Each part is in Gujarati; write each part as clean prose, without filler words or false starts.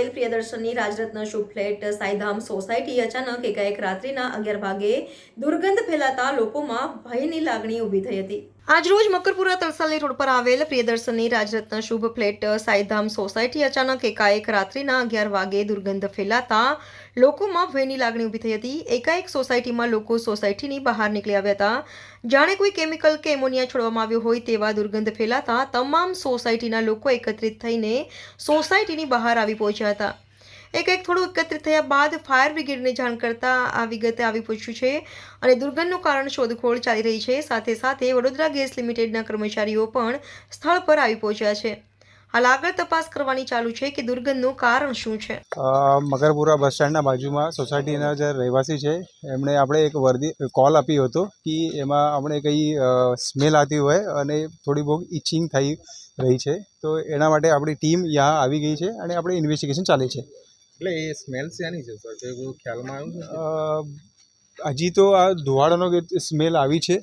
આવેલ પ્રિયદર્શનની રાજરત્ન શુભ ફ્લેટ સાઈધામ સોસાયટી અચાનક એકાએક રાત્રિના 11 વાગે દુર્ગંધ ફેલાતા લોકોમાં ભયની લાગણી ઊભી થઈ હતી। આજરોજ મકરપુરા તરસાલી રોડ પર આવેલ પ્રિયદર્શનની રાજરત્ન શુભ ફ્લેટ સાઈધામ સોસાયટી અચાનક એકાએક રાત્રિના 11 વાગે દુર્ગંધ ફેલાતા લોકોમાં ભયની લાગણી ઊભી થઈ હતી। એકાએક સોસાયટીમાં લોકો સોસાયટીની બહાર નીકળી આવ્યા હતા। જાણે કોઈ કેમિકલ કે એમોનિયા છોડવામાં આવ્યો હોય તેવા દુર્ગંધ ફેલાતા તમામ સોસાયટીના લોકો એકત્રિત થઈને સોસાયટીની બહાર આવી પહોંચ્યા હતા। એક થોડું એકત્રિત થયા બાદ ફાયર બ્રિગેડને જાણ કરતા આ વિગતે આવી પહોંચ્યું છે અને દુર્ગંધનું કારણ શોધખોળ ચાલી રહી છે। સાથે સાથે વડોદરા ગેસ લિમિટેડના કર્મચારીઓ પણ સ્થળ પર આવી પહોંચ્યા છે। હાલ આગળ તપાસ કરવાની ચાલુ છે કે દુર્ગંધનું કારણ શું છે। મકરપુરા બસ સ્ટેન્ડના બાજુમાં સોસાયટીના જે રહેવાસી છે એમણે આપણે એક કોલ આપ્યો હતો કે એમાં આપણે કંઈ સ્મેલ આવતી હોય અને થોડી બહુ ઇચિંગ થઈ રહી છે, તો એના માટે આપણી ટીમ ત્યાં આવી ગઈ છે અને આપણે ઇન્વેસ્ટિગેશન ચાલે છે। એટલે એ સ્મેલ શેની છે સર, કોઈ ખ્યાલમાં આવ્યું છે? હજી તો આ ધુવાડાનો स्मेल આવી છે,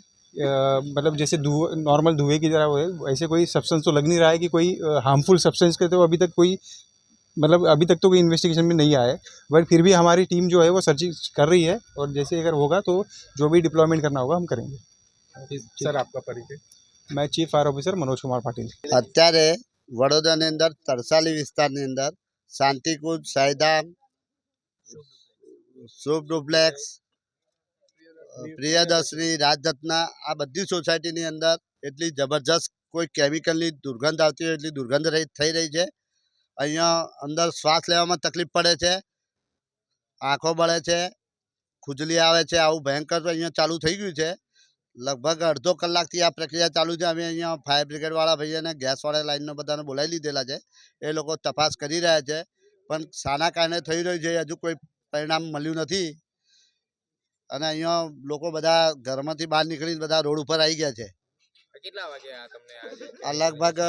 मतलब जैसे नॉर्मल धुएं की तरह है, ऐसे कोई सब्सटेंस तो लग नहीं रहा है कि कोई हार्मफुल सब्सटेंस के, तो अभी तक कोई मतलब अभी तक तो कोई इन्वेस्टिगेशन में नहीं आया है, बट फिर भी हमारी टीम जो है वो सर्चिंग कर रही है और जैसे अगर होगा तो जो भी डिप्लॉयमेंट करना होगा हम करेंगे। सर आपका परिचय? मैं chief fire officer Manoj Kumar Patil. અત્યારે વડોદરાની અંદર તરસાલી વિસ્તારની અંદર શાંતિકુંજ, સાઈધામ, શુભ ડુપ્લેક્સ, પ્રિયદર્શની, રાજરત્ન, આ બધી સોસાયટીની અંદર એટલી જબરજસ્ત કોઈ કેમિકલની દુર્ગંધ આવતી હોય એટલી દુર્ગંધ થઈ રહી છે। અહીંયા અંદર શ્વાસ લેવામાં તકલીફ પડે છે, આંખો બળે છે, ખુજલી આવે છે, આવું ભયંકર અહીંયા ચાલુ થઈ ગયું છે। લગભગ અડધો કલાકથી આ પ્રક્રિયા ચાલુ છે। અમે અહીંયા ફાયર બ્રિગેડવાળા ભાઈઓને ગેસવાળા લાઈનનો બધાને બોલાવી લીધેલા છે, એ લોકો તપાસ કરી રહ્યા છે, પણ શાના કારણે થઈ રહ્યું છે હજુ કોઈ પરિણામ મળ્યું નથી। અને અહીંયા લોકો બધા ઘરમાંથી બહાર નીકળીને બધા રોડ ઉપર આવી ગયા છે। કેટલા વાગે તમને આ લગભગ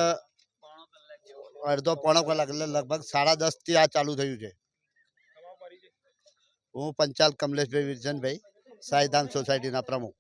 અડધો પોણો કલાક, એટલે લગભગ 10:30 થી આ ચાલુ થયું છે। હું પંચાલ કમલેશભાઈ વિરજનભાઈ, સાઈધામ સોસાયટીના પ્રમુખ।